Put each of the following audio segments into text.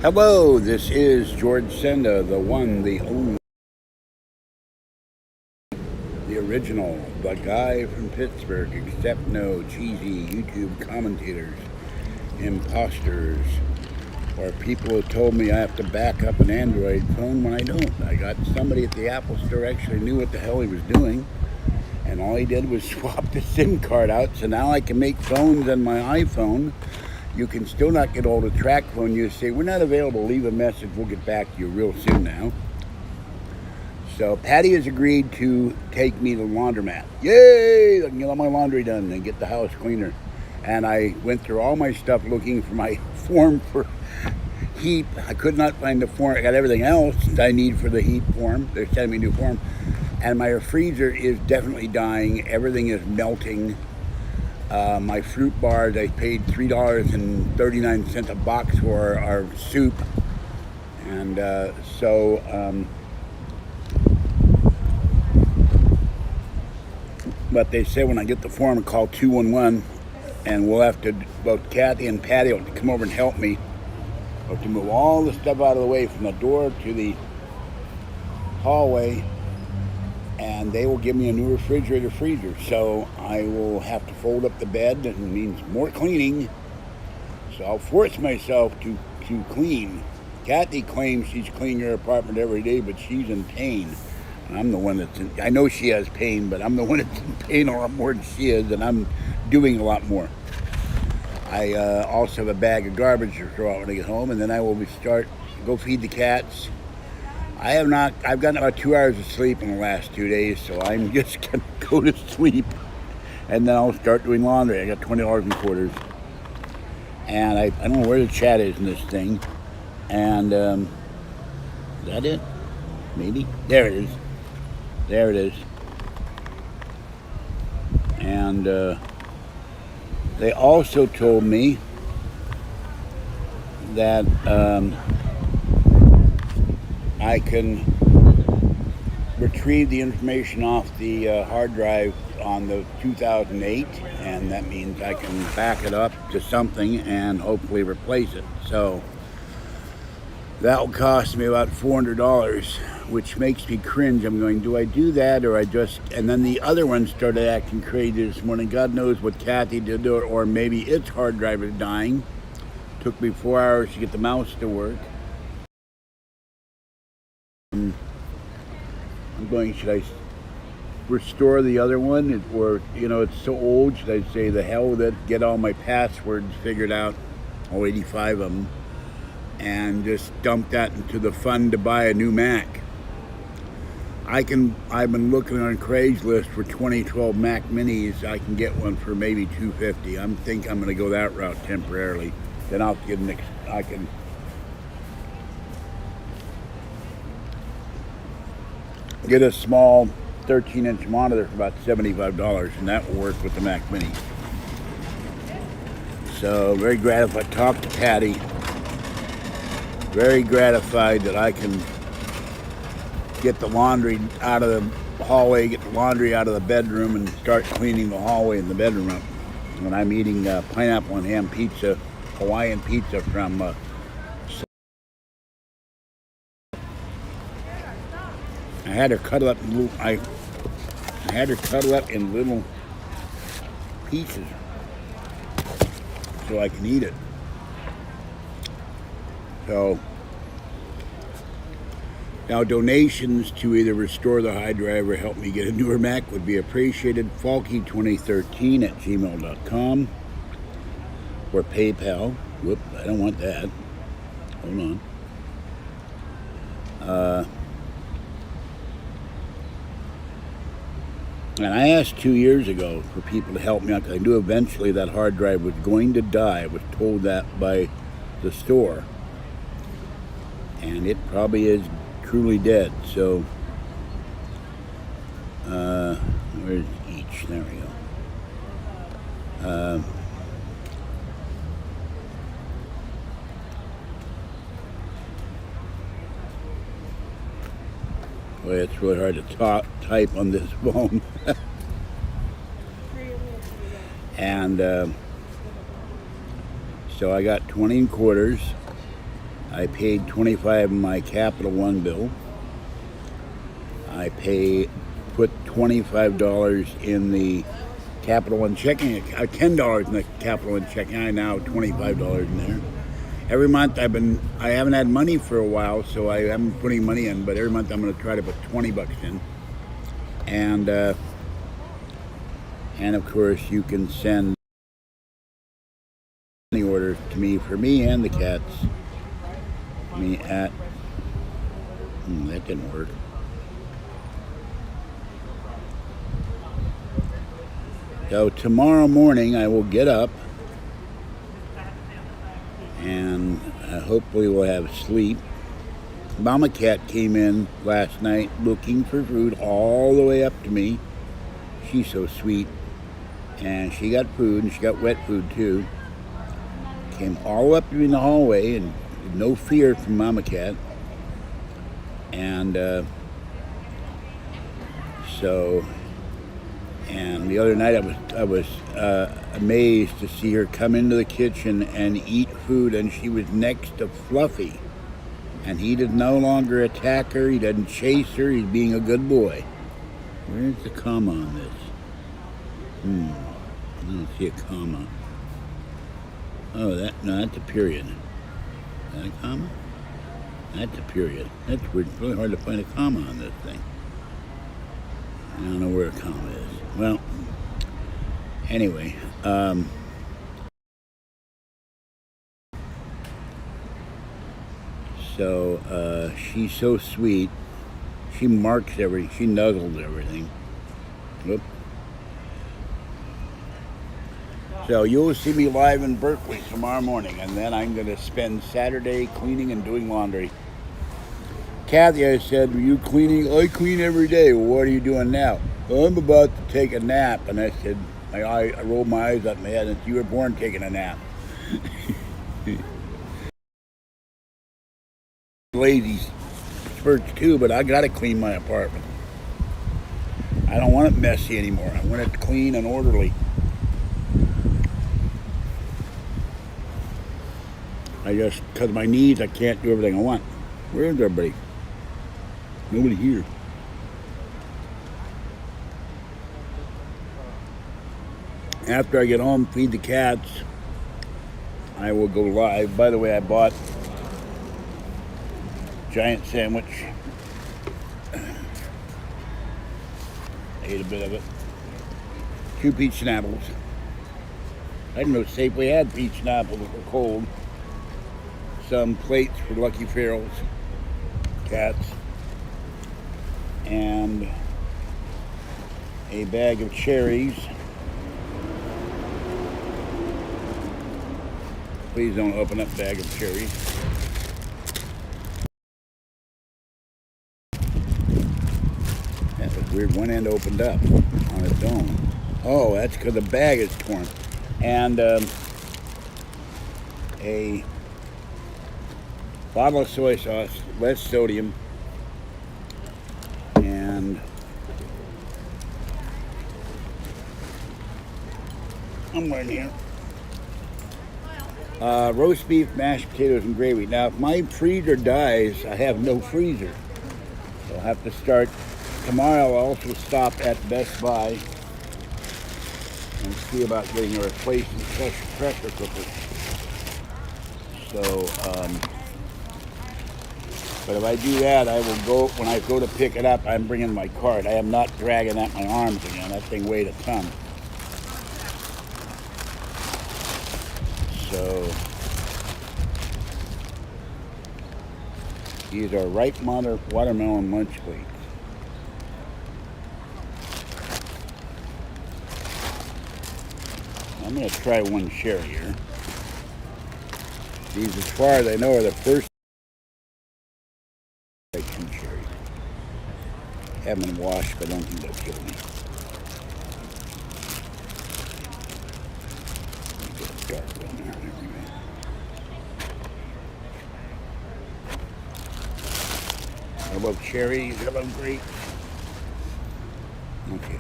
Hello, this is George Senda, the one, the only, the original, the guy from Pittsburgh, except no cheesy YouTube commentators, imposters, or people who told me I have to back up an Android phone when I don't. I got somebody at the Apple store actually knew what the hell he was doing, and all he did was swap the SIM card out, so now I can make phones on my iPhone. You can still not get hold of track phone. You say, we're not available, leave a message, we'll get back to you real soon now. So Patty has agreed to take me to the laundromat. Yay! I can get all my laundry done and get the house cleaner. And I went through all my stuff looking for my form for heat. I could not find the form. I got everything else I need for the heat form. They're sending me a new form. And my freezer is definitely dying. Everything is melting. My fruit bars, I paid $3.39 a box for our soup. And but they said when I get the form, call 211, and we'll have to, both Kathy and Patty will come over and help me to move all the stuff out of the way from the door to the hallway, and they will give me a new refrigerator freezer. So I will have to fold up the bed, and it means more cleaning. So I'll force myself to clean. Kathy claims she's cleaning her apartment every day, but she's in pain. I'm the one that's in, I know she has pain, but I'm the one that's in pain a lot more than she is, and I'm doing a lot more. I also have a bag of garbage to throw out when I get home, and then I will go feed the cats. I've gotten about 2 hours of sleep in the last 2 days, so I'm just going to go to sleep, and then I'll start doing laundry. I got $20 in quarters, and I don't know where the chat is in this thing, and is that it? Maybe? There it is. There it is. And they also told me that I can retrieve the information off the hard drive on the 2008, and that means I can back it up to something and hopefully replace it. So that will cost me about $400, which makes me cringe. I'm going, do I do that, or and then the other one started acting crazy this morning. God knows what Kathy did to it, or maybe its hard drive is dying. Took me 4 hours to get the mouse to work. I'm going, should I restore the other one, or, it's so old, should I say the hell with it, get all my passwords figured out, all 85 of them, and just dump that into the fund to buy a new Mac. I've been looking on Craigslist for 2012 Mac Minis. I can get one for maybe $250. I'm going to go that route temporarily. Then I can get a small 13-inch monitor for about $75, and that will work with the Mac Mini. So very gratified. Talked to Patty. Very gratified that I can get the laundry out of the hallway, get the laundry out of the bedroom, and start cleaning the hallway and the bedroom up. When I'm eating pineapple and ham pizza, Hawaiian pizza from I had her cut it up in little pieces so I can eat it. So now donations to either restore the hard drive or help me get a newer Mac would be appreciated. Falky2013@gmail.com or PayPal. Whoop, I don't want that. Hold on. And I asked 2 years ago for people to help me out, because I knew eventually that hard drive was going to die. I was told that by the store. And it probably is truly dead. So, where's each? There we go. Boy, it's really hard to type on this phone. And so I got 20 in quarters. I paid $25 in my Capital One bill. I put $25 in the Capital One checking, $10 in the Capital One checking. I now $25 in there. Every month I haven't had money for a while, so I haven't putting money in. But every month I'm going to try to put $20 in, and of course you can send money orders to me for me and the cats. Me at that didn't work. So tomorrow morning I will get up and hopefully we'll have sleep. Mama cat came in last night looking for food all the way up to me. She's so sweet. And she got food, and she got wet food too. Came all up to me in the hallway, and no fear from Mama cat. And and the other night I was amazed to see her come into the kitchen and eat food, and she was next to Fluffy. And he does no longer attack her, he doesn't chase her, he's being a good boy. Where's the comma on this? I don't see a comma. Oh, that's a period. Is that a comma? That's a period. That's weird. It's really hard to find a comma on this thing. I don't know where a comma is. Well, anyway, so she's so sweet. She marks everything. She nuzzles everything. Whoop. So you'll see me live in Berkeley tomorrow morning, and then I'm going to spend Saturday cleaning and doing laundry. Kathy, I said, "Are you cleaning?" "I clean every day." "Well, what are you doing now?" "Well, I'm about to take a nap." And I said, I rolled my eyes up in my head, and said, "You were born taking a nap." Lazy spurts too, but I got to clean my apartment. I don't want it messy anymore. I want it clean and orderly. Because of my needs, I can't do everything I want. Where is everybody? Nobody here. After I get home, feed the cats, I will go live. By the way, I bought a giant sandwich. I ate a bit of it. 2 peach and apples. I didn't know Safeway had peach and apples that were cold. Some plates for Lucky Ferals, cats, and a bag of cherries. Please don't open up a bag of cherries. That was weird. One end opened up on its own. Oh, that's because the bag is torn. And a bottle of soy sauce, less sodium, and I'm right here. Roast beef, mashed potatoes, and gravy. Now, if my freezer dies, I have no freezer. So I'll have to start. Tomorrow I'll also stop at Best Buy and see about getting a replacement pressure cooker. So, but if I do that, I will go, when I go to pick it up, I'm bringing my cart. I am not dragging at my arms again. That thing weighed a ton. So, these are ripe watermelon lunch plates. I'm going to try one cherry here. These, as far as I know, are the first cherries. Have them washed, but I don't think they'll kill me. Dark one there. How about cherries? How about grapes? Okay.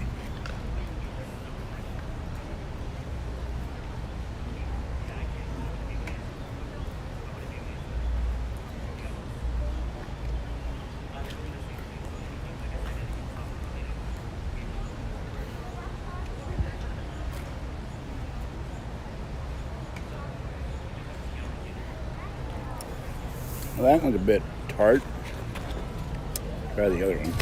Well, that one's a bit tart. Try the other one.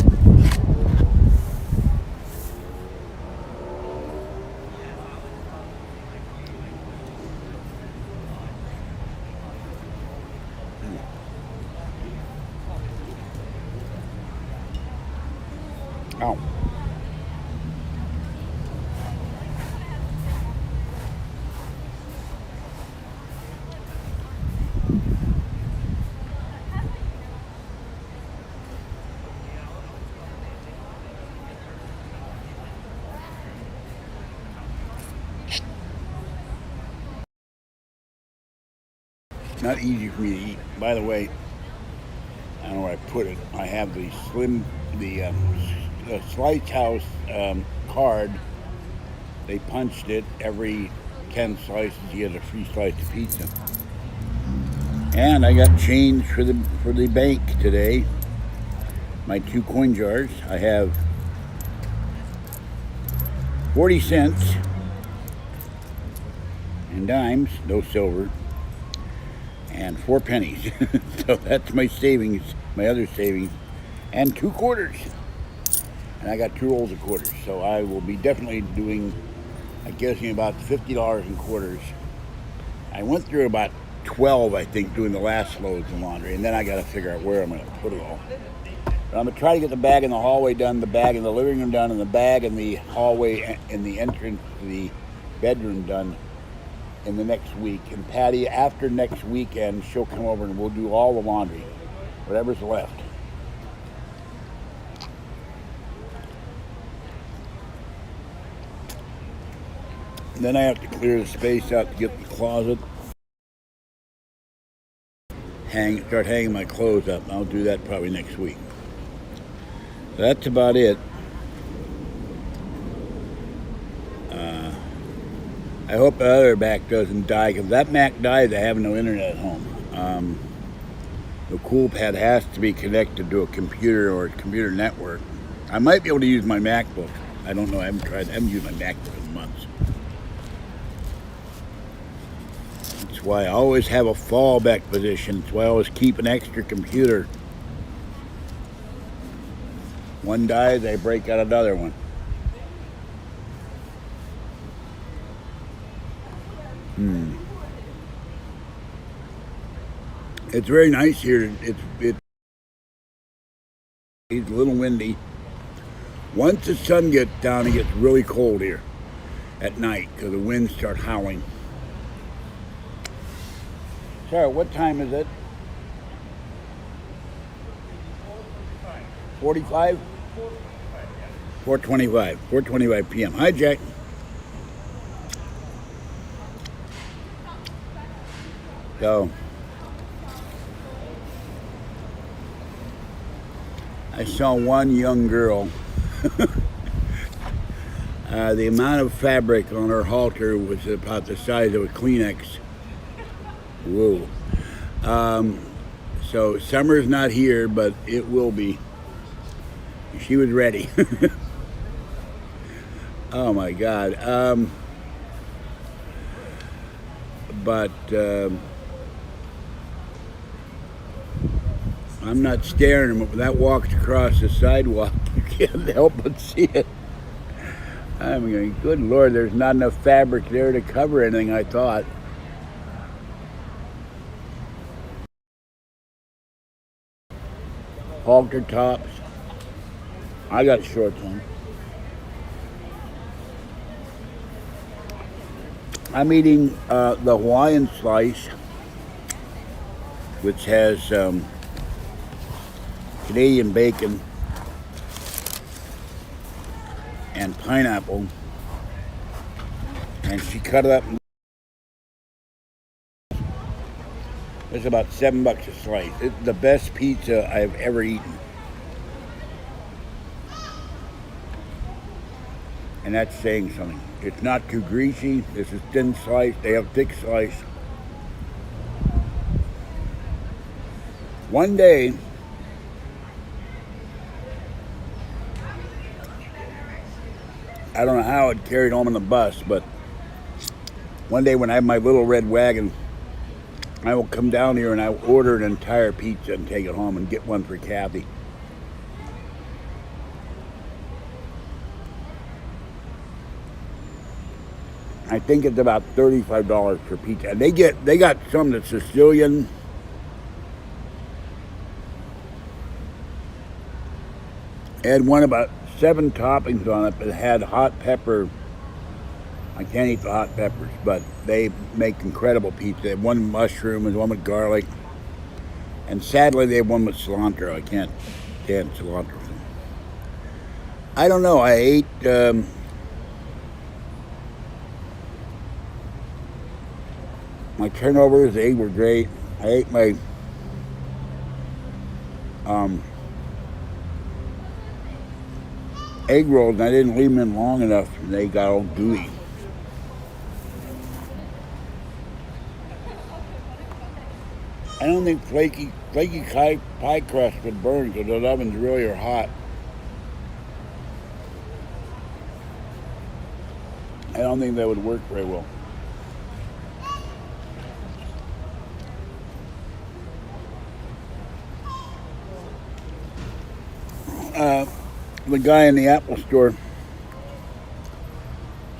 Oh. Not easy for me to eat. By the way, I don't know where I put it. I have the Slice House card. They punched it. Every 10 slices, you get a free slice of pizza. And I got change for the bank today. My 2 coin jars. I have 40 cents in dimes, no silver, and 4 pennies. So that's my savings, my other savings, and 2 quarters. And I got 2 rolls of quarters. So I will be definitely doing, I guess, about $50 in quarters. I went through about 12, I think, doing the last loads of laundry, and then I got to figure out where I'm going to put it all. But I'm going to try to get the bag in the hallway done, the bag in the living room done, and the bag in the hallway in the entrance to the bedroom done in the next week. And Patty, after next weekend, she'll come over and we'll do all the laundry, whatever's left. And then I have to clear the space out to get the closet. Start hanging my clothes up. I'll do that probably next week. That's about it. I hope the other Mac doesn't die, because if that Mac dies, I have no internet at home. The CoolPad has to be connected to a computer or a computer network. I might be able to use my MacBook. I don't know. I haven't tried. I haven't used my MacBook in months. That's why I always have a fallback position. That's why I always keep an extra computer. One dies, I break out another one. It's very nice here. It's a little windy. Once the sun gets down, it gets really cold here at night because the winds start howling. Sorry, what time is it? 45? 4:25. 4:25 p.m. Hi, Jack. So, I saw one young girl. The amount of fabric on her halter was about the size of a Kleenex. Whoa. So summer's not here, but it will be. She was ready. Oh my God. But I'm not staring. When that walks across the sidewalk, you can't help but see it. I'm going, good Lord, there's not enough fabric there to cover anything, I thought. Halter tops. I got shorts on. I'm eating the Hawaiian slice, which has Canadian bacon and pineapple, and she cut it up. It's about $7 a slice. It's the best pizza I've ever eaten. And that's saying something. It's not too greasy. This is thin slice. They have thick slice. One day, I don't know how it carried home on the bus, but one day when I had my little red wagon I will come down here and I will order an entire pizza and take it home and get one for Kathy. I think it's about $35 per pizza. And they got some that's Sicilian. It had one about 7 toppings on it, but it had hot pepper. I can't eat the hot peppers, but they make incredible pizza. They have one with mushroom and one with garlic. And sadly, they have one with cilantro. I can't stand cilantro. I don't know. I ate my turnovers. The eggs were great. I ate my egg rolls, and I didn't leave them in long enough, and they got all gooey. I don't think flaky pie crust would burn because the ovens really are hot. I don't think that would work very well. The guy in the Apple store,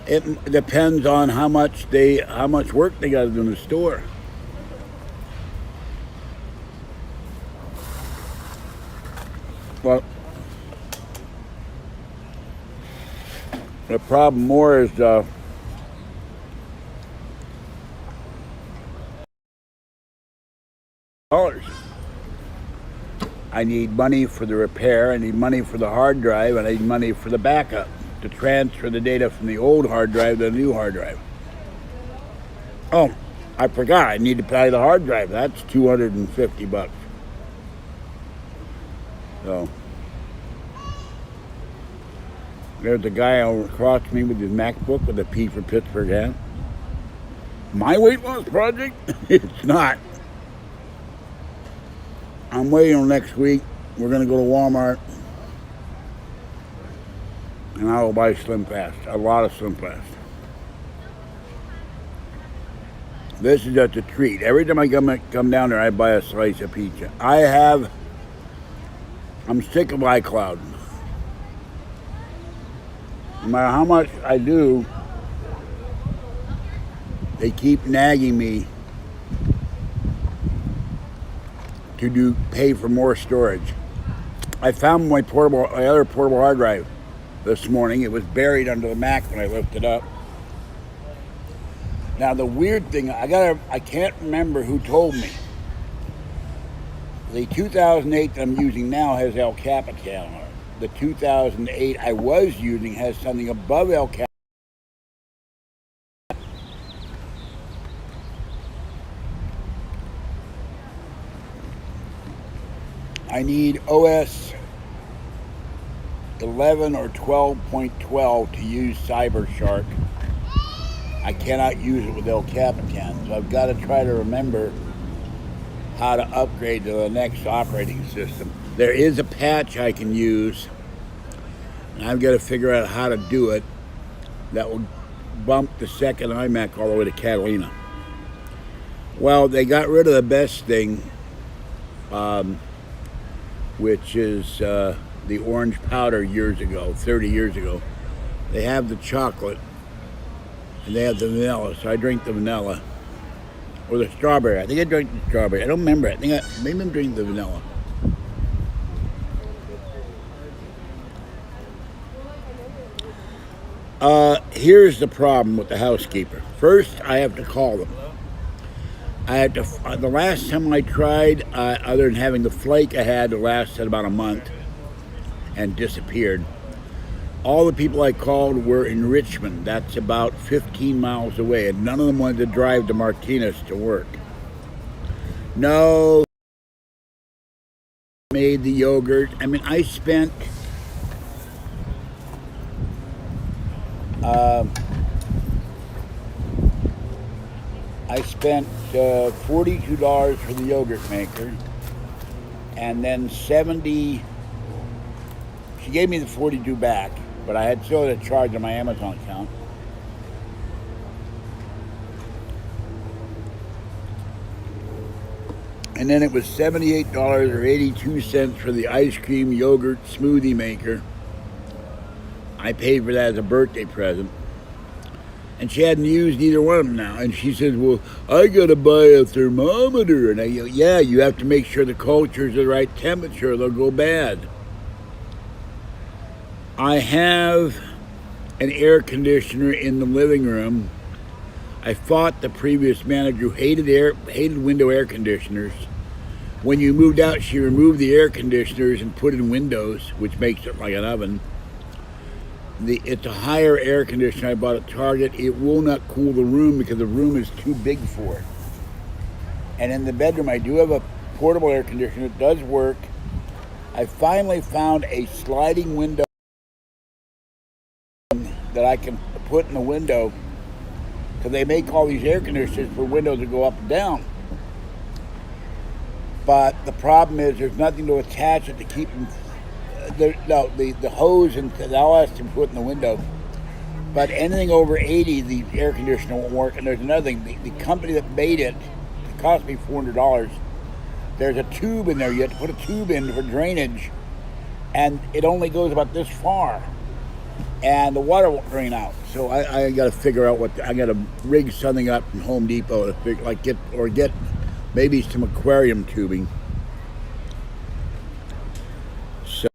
it depends on how much work they got to do in the store. Well, the problem more is dollars. I need money for the repair, I need money for the hard drive, and I need money for the backup to transfer the data from the old hard drive to the new hard drive. Oh, I forgot, I need to pay the hard drive. That's $250. So there's a guy over across me with his MacBook with a P for Pittsburgh hat. My weight loss project? It's not. I'm waiting on next week. We're going to go to Walmart and I will buy Slim Fast, a lot of Slim Fast. This is just a treat. Every time I come down there, I buy a slice of pizza. I'm sick of iCloud. No matter how much I do, they keep nagging me to pay for more storage. I found my other portable hard drive this morning. It was buried under the Mac when I lifted it up. Now the weird thing, I can't remember who told me. The 2008 that I'm using now has El Capitan on it. The 2008 I was using has something above El Capitan. I need OS 11 or 12.12 to use CyberShark. I cannot use it with El Capitan, so I've got to try to remember how to upgrade to the next operating system. There is a patch I can use, and I've got to figure out how to do it that will bump the second iMac all the way to Catalina. Well, they got rid of the best thing, which is the orange powder 30 years ago. They have the chocolate, and they have the vanilla, so I drink the vanilla. Or the strawberry. I think I drank the strawberry. I don't remember. Maybe I'm drinking the vanilla. Here's the problem with the housekeeper. First, I have to call them. The last time I tried, other than having the flake I had, it lasted about a month and disappeared. All the people I called were in Richmond. That's about 15 miles away, and none of them wanted to drive to Martinez to work. No, made the yogurt. I mean, I spent $42 for the yogurt maker, and then $70. She gave me the $42 back, but I had still had a charge on my Amazon account. And then it was $78 or 82 cents for the ice cream yogurt smoothie maker. I paid for that as a birthday present. And she hadn't used either one of them now. And she says, well, I got to buy a thermometer. And I go, yeah, you have to make sure the culture's the right temperature or they'll go bad. I have an air conditioner in the living room. I fought the previous manager who hated window air conditioners. When you moved out, she removed the air conditioners and put in windows, which makes it like an oven. It's a higher air conditioner I bought at Target. It will not cool the room because the room is too big for it. And in the bedroom, I do have a portable air conditioner. It does work. I finally found a sliding window that I can put in the window, because they make all these air conditioners for windows that go up and down. But the problem is there's nothing to attach it to keep them. The hose and all has to be put in the window. But anything over 80, the air conditioner won't work. And there's another thing. The company that made it cost me $400. There's a tube in there. You have to put a tube in for drainage. And it only goes about this far. And the water won't drain out. So I got to figure out I got to rig something up from Home Depot to get maybe some aquarium tubing. So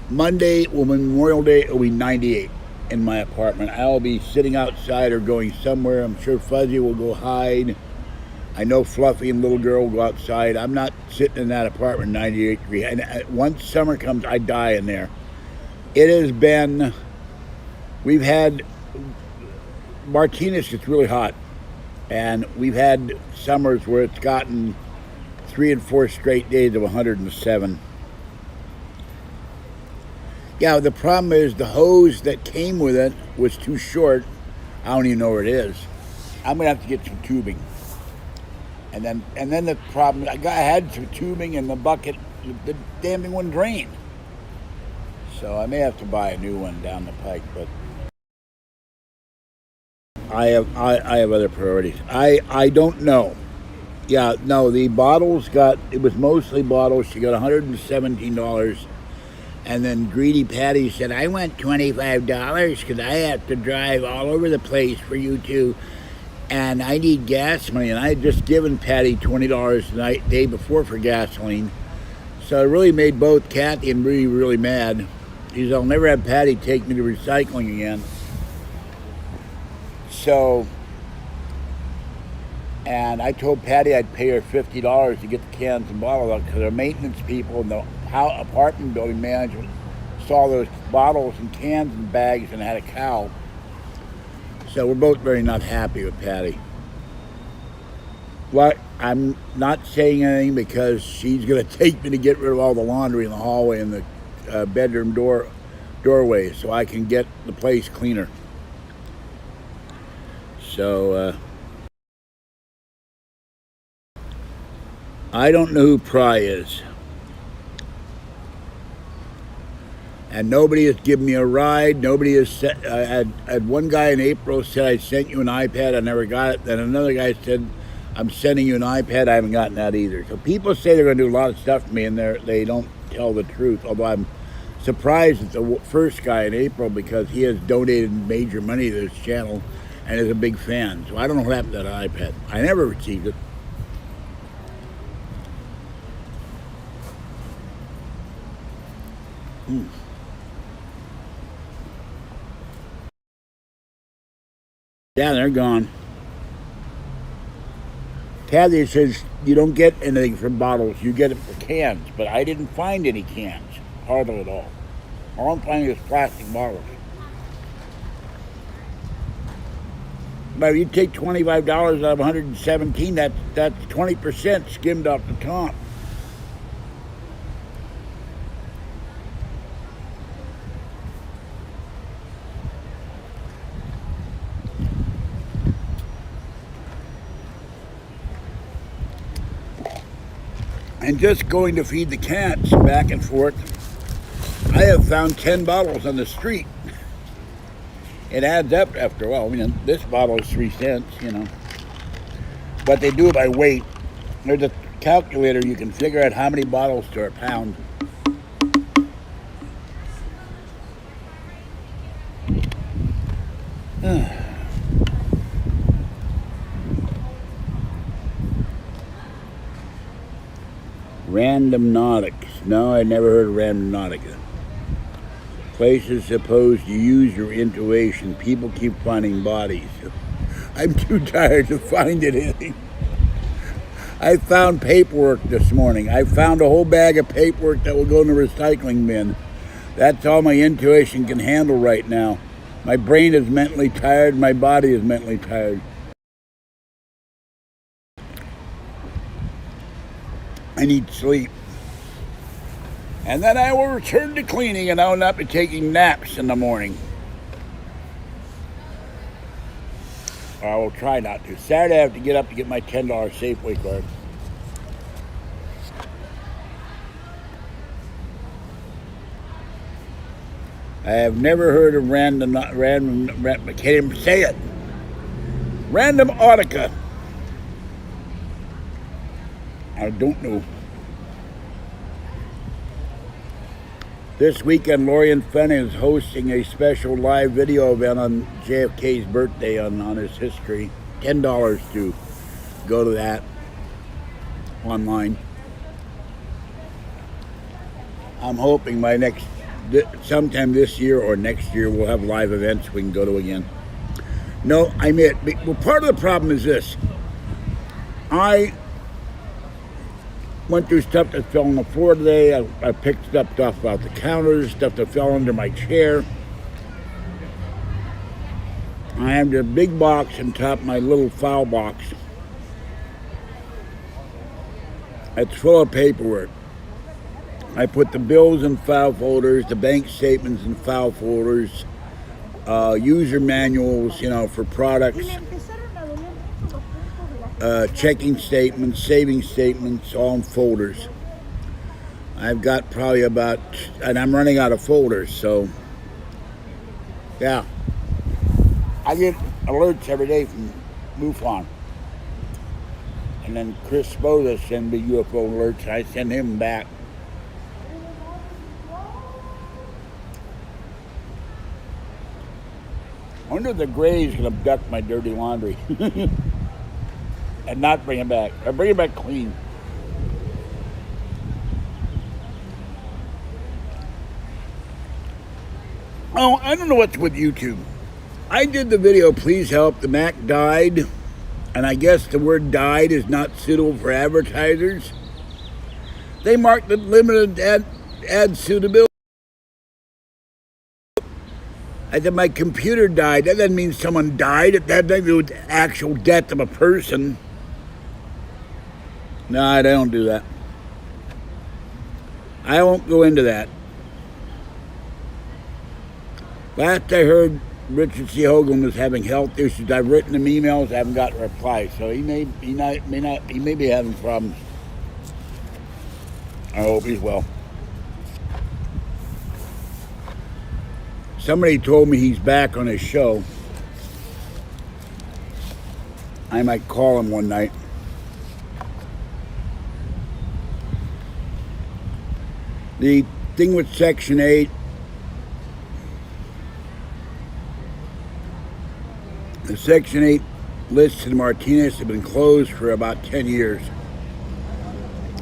Monday, Memorial Day, it will be 98 in my apartment. I'll be sitting outside or going somewhere. I'm sure Fuzzy will go hide. I know Fluffy and little girl will go outside. I'm not sitting in that apartment 98 degrees. And once summer comes, I die in there. It has been, we've had, Martinez gets really hot. And we've had summers where it's gotten 3 and 4 straight days of 107. Yeah, the problem is the hose that came with it was too short. I don't even know where it is. I'm going to have to get some tubing. And then the problem, I had some tubing in the bucket, the damn thing wouldn't drain. So I may have to buy a new one down the pike, but I have other priorities. I don't know. Yeah, no, the bottles it was mostly bottles. She got $117. And then Greedy Patty said, I want $25 because I have to drive all over the place for you two. And I need gas money, and I had just given Patty $20 the day before for gasoline. So it really made both Kathy and Rudy really mad. He said, I'll never have Patty take me to recycling again. So, and I told Patty I'd pay her $50 to get the cans and bottles out, because our maintenance people and the apartment building management saw those bottles and cans and bags and had a cow. So we're both very not happy with Patty. Well, I'm not saying anything because she's going to take me to get rid of all the laundry in the hallway and the bedroom doorway so I can get the place cleaner. So I don't know who Pry is. And nobody has given me a ride. Nobody has said, I had one guy in April said, I sent you an iPad. I never got it. Then another guy said, I'm sending you an iPad. I haven't gotten that either. So people say they're going to do a lot of stuff for me, and they don't tell the truth. Although I'm surprised at the first guy in April, because he has donated major money to this channel and is a big fan. So I don't know what happened to that iPad. I never received it. Yeah, they're gone. Kathy says you don't get anything from bottles, you get it for cans. But I didn't find any cans, hardly at all. All I'm finding is plastic bottles. But if you take $25 out of 117, that's 20% skimmed off the top. And just going to feed the cats back and forth, I have found 10 bottles on the street. It adds up after a while. I mean, this bottle is 3 cents, you know. but they do it by weight. There's a calculator, you can figure out how many bottles to a pound. Randomnautics. No, I never heard of Randomnautica. Places supposed to use your intuition. People keep finding bodies. I'm too tired to find anything. I found paperwork this morning. I found a whole bag of paperwork that will go in the recycling bin. That's all my intuition can handle right now. My brain is mentally tired. My body is mentally tired. I need sleep. And then I will return to cleaning, and I will not be taking naps in the morning. Or I will try not to. Saturday I have to get up to get my $10 Safeway card. I have never heard of I can't even say it. Randomnautica. I don't know. This weekend, Lori and Fenn is hosting a special live video event on JFK's birthday on his history. $10 to go to that online. I'm hoping sometime this year or next year we'll have live events we can go to again. No, I admit, well, part of the problem is this. I went through stuff that fell on the floor today. I picked up stuff off the counters, stuff that fell under my chair. I have the big box on top of my little file box. It's full of paperwork. I put the bills in file folders, the bank statements in file folders, user manuals, for products. Checking statements, saving statements, all in folders. I've got probably and I'm running out of folders, so yeah. I get alerts every day from MUFON. And then Chris Spoda sends me UFO alerts, and I send him back. I wonder if the Gray's going to abduct my dirty laundry. And not bring it back. Or bring it back clean. Oh, I don't know what's with YouTube. I did the video, Please Help, the Mac died. And I guess the word died is not suitable for advertisers. They marked the limited ad suitability. I said, my computer died. That doesn't mean someone died. That doesn't do with the actual death of a person. No, I don't do that. I won't go into that. Last I heard, Richard C. Hogan was having health issues. I've written him emails, I haven't got a reply. So he may be having problems. I hope he's well. Somebody told me he's back on his show. I might call him one night. The thing with Section 8, the Section 8 lists in Martinez have been closed for about 10 years.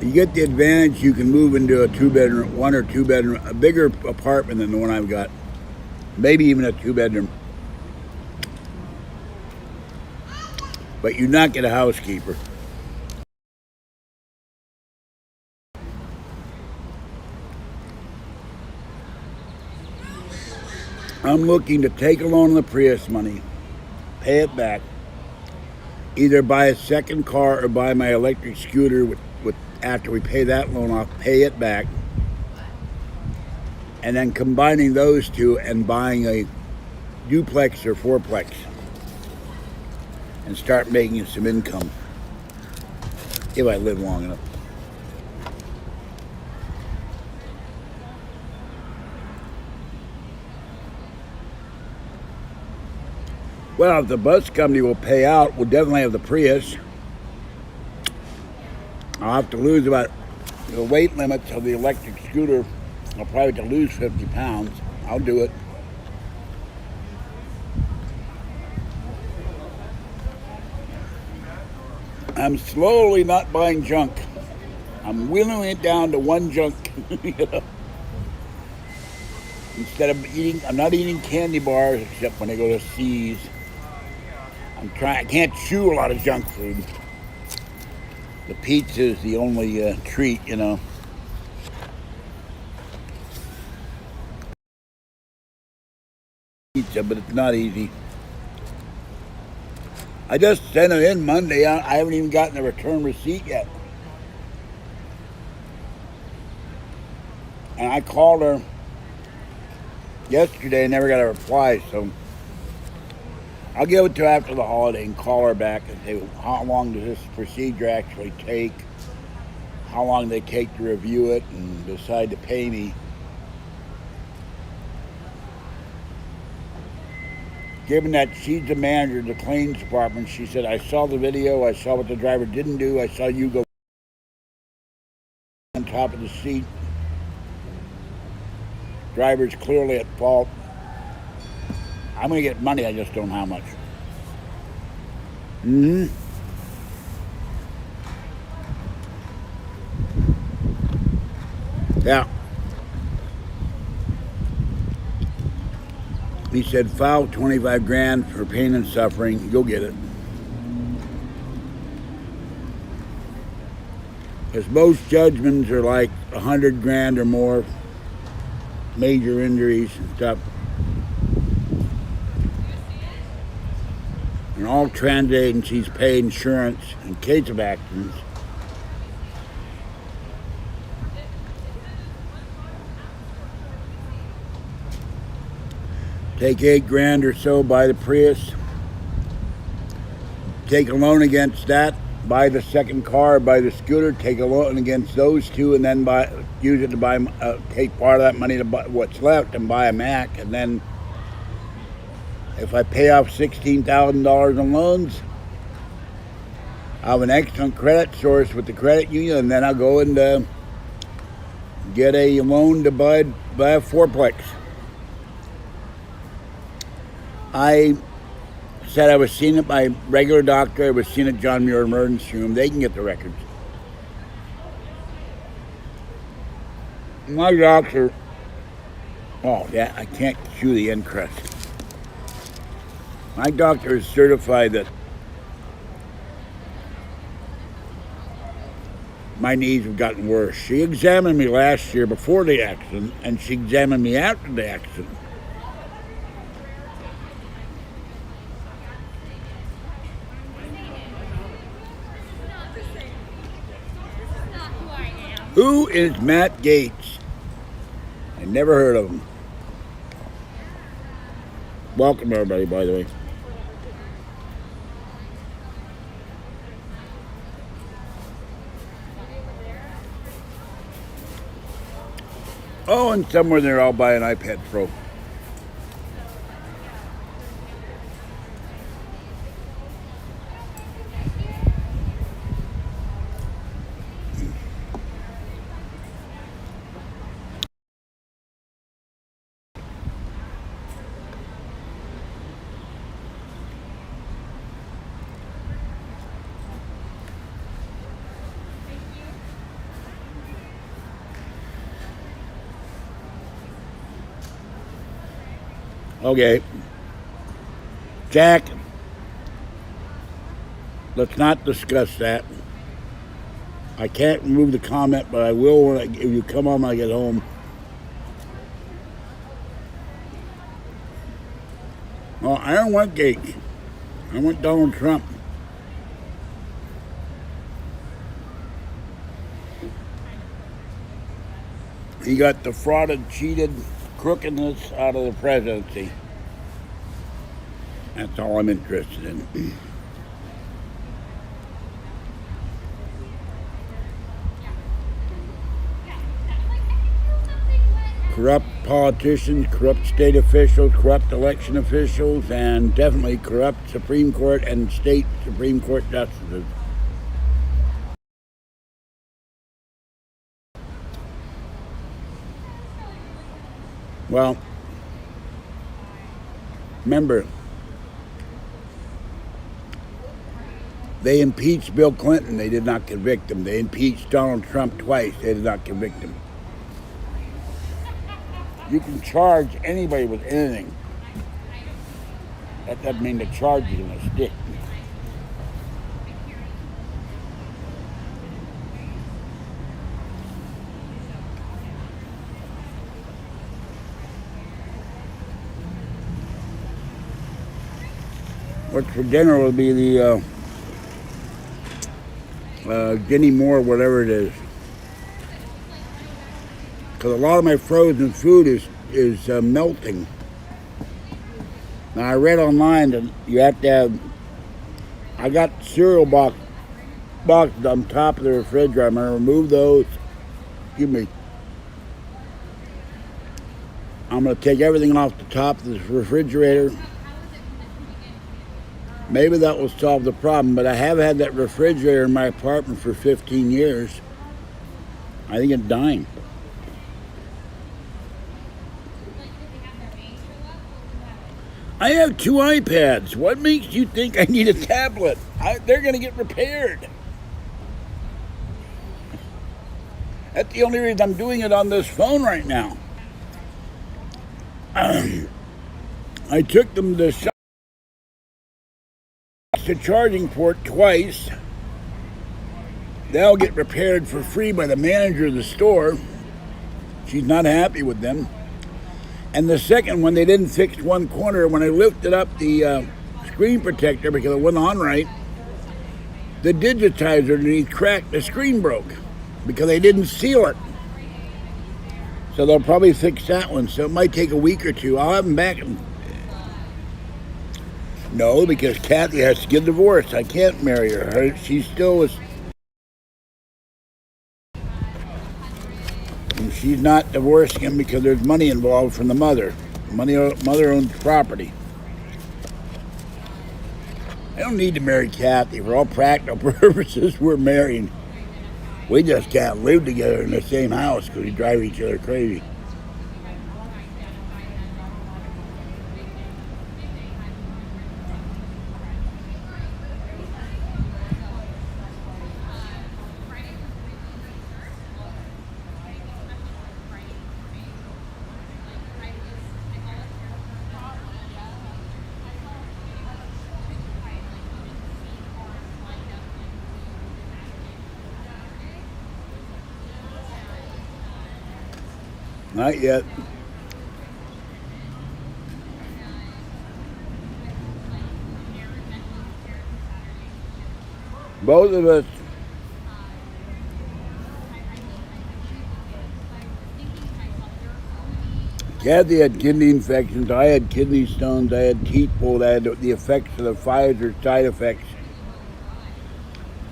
You get the advantage you can move into a two-bedroom, one or two-bedroom, a bigger apartment than the one I've got. Maybe even a two-bedroom. But you not get a housekeeper. I'm looking to take a loan on the Prius money, pay it back, either buy a second car or buy my electric scooter with after we pay that loan off, pay it back, and then combining those two and buying a duplex or fourplex and start making some income if I live long enough. Well, if the bus company will pay out, we'll definitely have the Prius. I'll have to lose about the weight limits of the electric scooter. I'll probably have to lose 50 pounds. I'll do it. I'm slowly not buying junk. I'm whittling it down to one junk. You know? Instead of eating, I'm not eating candy bars except when I go to C's. I can't chew a lot of junk food. The pizza is the only treat, you know. Pizza, but it's not easy. I just sent it in Monday. I haven't even gotten a return receipt yet. And I called her yesterday and never got a reply, so I'll give it to her after the holiday and call her back and say, how long does this procedure actually take? How long they take to review it and decide to pay me. Given that she's the manager of the claims department, she said, I saw the video, I saw what the driver didn't do, I saw you go on top of the seat. Driver's clearly at fault. I'm going to get money, I just don't know how much. Yeah. He said, file 25 grand for pain and suffering. Go get it. Because most judgments are like 100 grand or more. Major injuries and stuff. And all transit agencies pay insurance in case of accidents. Take 8 grand or so, buy the Prius. Take a loan against that, buy the second car, buy the scooter, take a loan against those two, and then use it to buy, take part of that money to buy what's left and buy a Mac. And then if I pay off $16,000 in loans, I have an excellent credit source with the credit union, and then I'll go and get a loan to buy a fourplex. I said I was seen at my regular doctor. I was seen at John Muir Emergency Room. They can get the records. My doctor, oh yeah, I can't chew the end crust. My doctor is certified that my knees have gotten worse. She examined me last year before the accident, and she examined me after the accident. Who is Matt Gates? I never heard of him. Welcome everybody, by the way. Oh, and somewhere there I'll buy an iPad Pro. Okay. Jack, let's not discuss that. I can't remove the comment, but I will if you come on when I get home. Well, I don't want Gates. I want Donald Trump. He got defrauded, cheated, crookedness out of the presidency. That's all I'm interested in. Corrupt politicians, corrupt state officials, corrupt election officials, and definitely corrupt Supreme Court and state Supreme Court justices. Well, remember, they impeached Bill Clinton. They did not convict him. They impeached Donald Trump twice. They did not convict him. You can charge anybody with anything. That doesn't mean the charge is going to stick. What's for dinner will be the Guinea Moore, whatever it is. Because a lot of my frozen food is melting. Now I read online that you have to have. I got cereal boxes on top of the refrigerator. I'm gonna remove those. Excuse me. I'm gonna take everything off the top of the refrigerator. Maybe that will solve the problem, but I have had that refrigerator in my apartment for 15 years. I think it's dying. I have 2 iPads. What makes you think I need a tablet? They're going to get repaired. That's the only reason I'm doing it on this phone right now. I took them to the charging port twice. They'll get repaired for free by the manager of the store. She's not happy with them. And the second one, they didn't fix one corner. When I lifted up the screen protector because it wasn't on right, the digitizer underneath cracked. The screen broke because they didn't seal it. So they'll probably fix that one. So it might take a week or two. I'll have them back. No, because Kathy has to get divorced. I can't marry her. She still is. And she's not divorcing him because there's money involved from the mother. Mother owns property. I don't need to marry Kathy. For all practical purposes, we're married. We just can't live together in the same house because we drive each other crazy. Not yet. Both of us. Kathy had kidney infections. I had kidney stones. I had teeth pulled. I had the effects of the Pfizer side effects.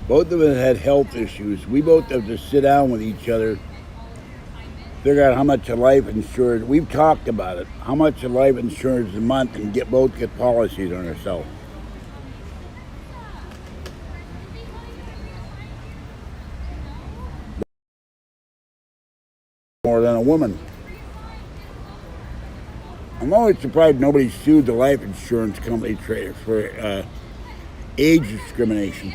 Both of us had health issues. We both have to sit down with each other, figure out how much of life insurance. We've talked about it. How much of life insurance a month, and both get policies on ourselves. More than a woman. I'm always surprised nobody sued the life insurance company for age discrimination.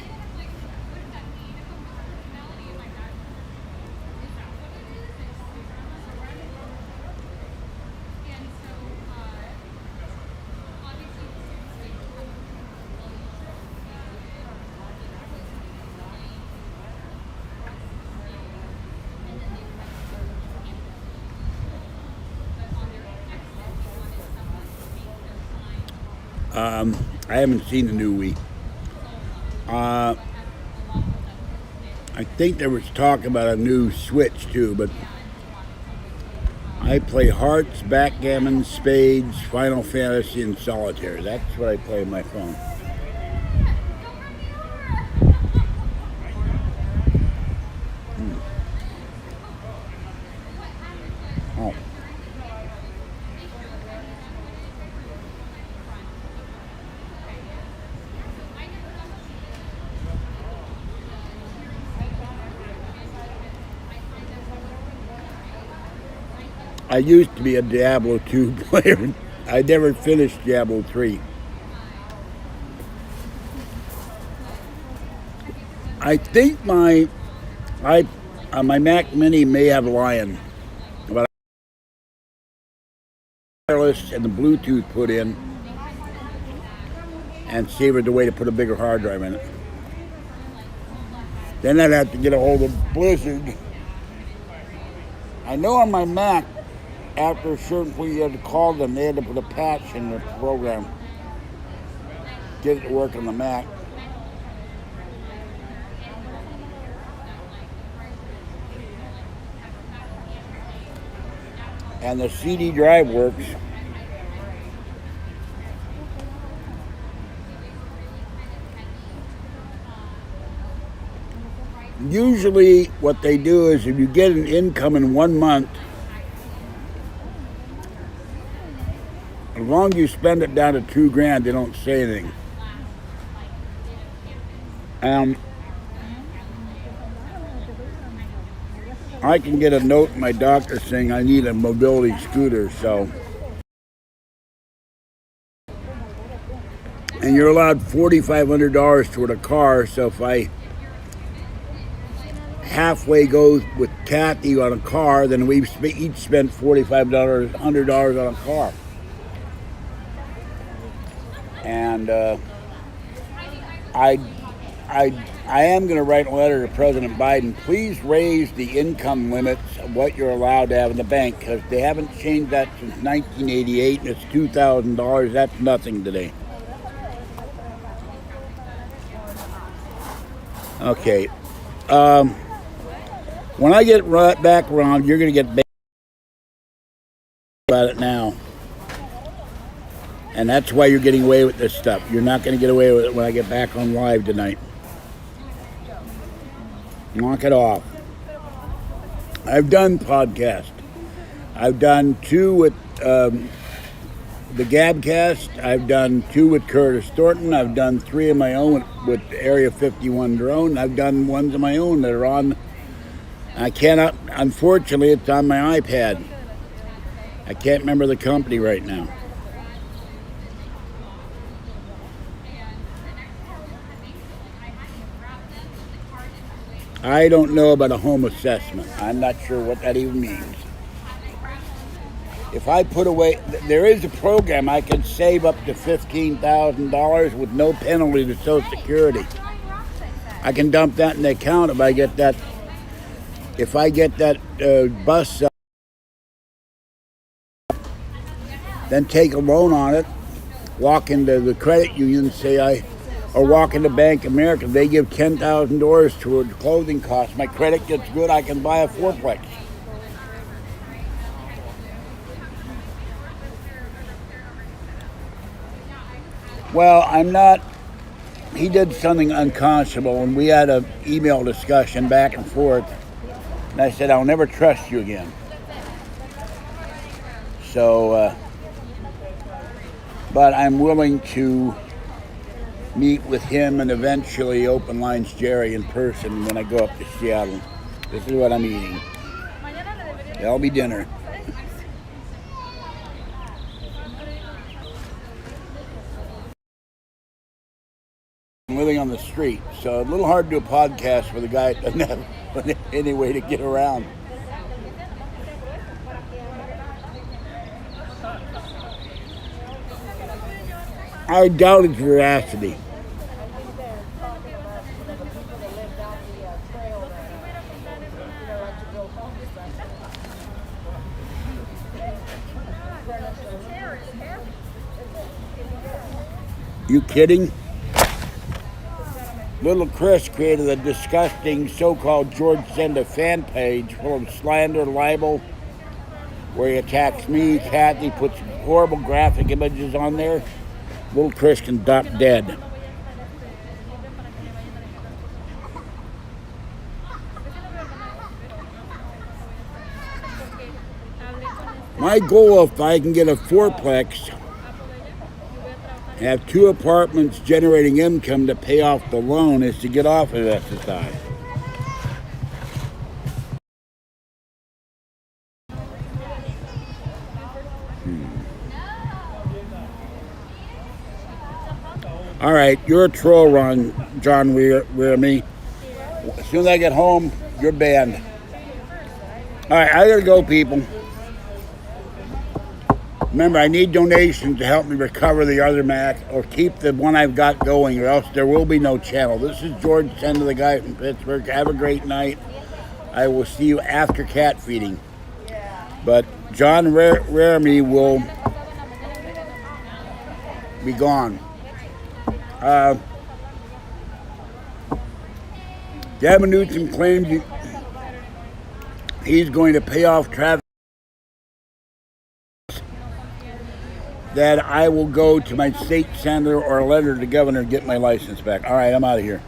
I haven't seen the new Wii. I think there was talk about a new Switch too, but I play hearts, backgammon, spades, Final Fantasy, and solitaire. That's what I play on my phone. Oh. I used to be a Diablo 2 player. I never finished Diablo 3. I think my Mac Mini may have Lion, but wireless and the Bluetooth put in, and see if there's a way to put a bigger hard drive in it. Then I'd have to get a hold of Blizzard. I know on my Mac, after a certain point you had to call them, they had to put a patch in the program, get it to work on the Mac. And the CD drive works. Usually what they do is if you get an income in 1 month, as long as you spend it down to $2,000, they don't say anything. I can get a note from my doctor saying I need a mobility scooter, so. And you're allowed $4,500 toward a car, so if I halfway go with Kathy on a car, then we each spent $4,500 on a car. And I am going to write a letter to President Biden. Please raise the income limits of what you're allowed to have in the bank, because they haven't changed that since 1988, and it's $2,000. That's nothing today. Okay. When I get back around, you're going to get about it now. And that's why you're getting away with this stuff. You're not going to get away with it when I get back on live tonight. Knock it off. I've done podcasts. I've done 2 with the Gabcast. I've done 2 with Curtis Thornton. I've done 3 of my own with Area 51 drone. I've done ones of my own that are on. I cannot, unfortunately, it's on my iPad. I can't remember the company right now. I don't know about a home assessment. I'm not sure what that even means. If I put away, there is a program I can save up to $15,000 with no penalty to Social Security. I can dump that in the account if I get that. If I get that bus, then take a loan on it, walk into the credit union, or walk into Bank of America. They give $10,000 toward clothing costs. My credit gets good. I can buy a fourplex. Well, I'm not. He did something unconscionable, and we had an email discussion back and forth. And I said, I'll never trust you again. So, but I'm willing to meet with him and eventually Open Lines Jerry in person when I go up to Seattle. This is what I'm eating. That'll be dinner. I'm living on the street, so a little hard to do a podcast with a guy that doesn't have any way to get around. I doubt his veracity. You kidding? Little Chris created a disgusting so-called George Senda fan page full of slander, libel, where he attacks me. Kathy puts horrible graphic images on there. Little Chris can drop dead. My goal, if I can get a fourplex, have 2 apartments generating income to pay off the loan, is to get off of SSI. All right, you're a troll, John Weir me. As soon as I get home, you're banned. All right, I gotta go, people. Remember, I need donations to help me recover the other Mac or keep the one I've got going, or else there will be no channel. This is George Sender, the guy from Pittsburgh. Have a great night. I will see you after cat feeding. But John Raremy will be gone. Gavin Newsom claims he's going to pay off traffic that I will go to my state senator or a letter to the governor to get my license back. All right, I'm out of here.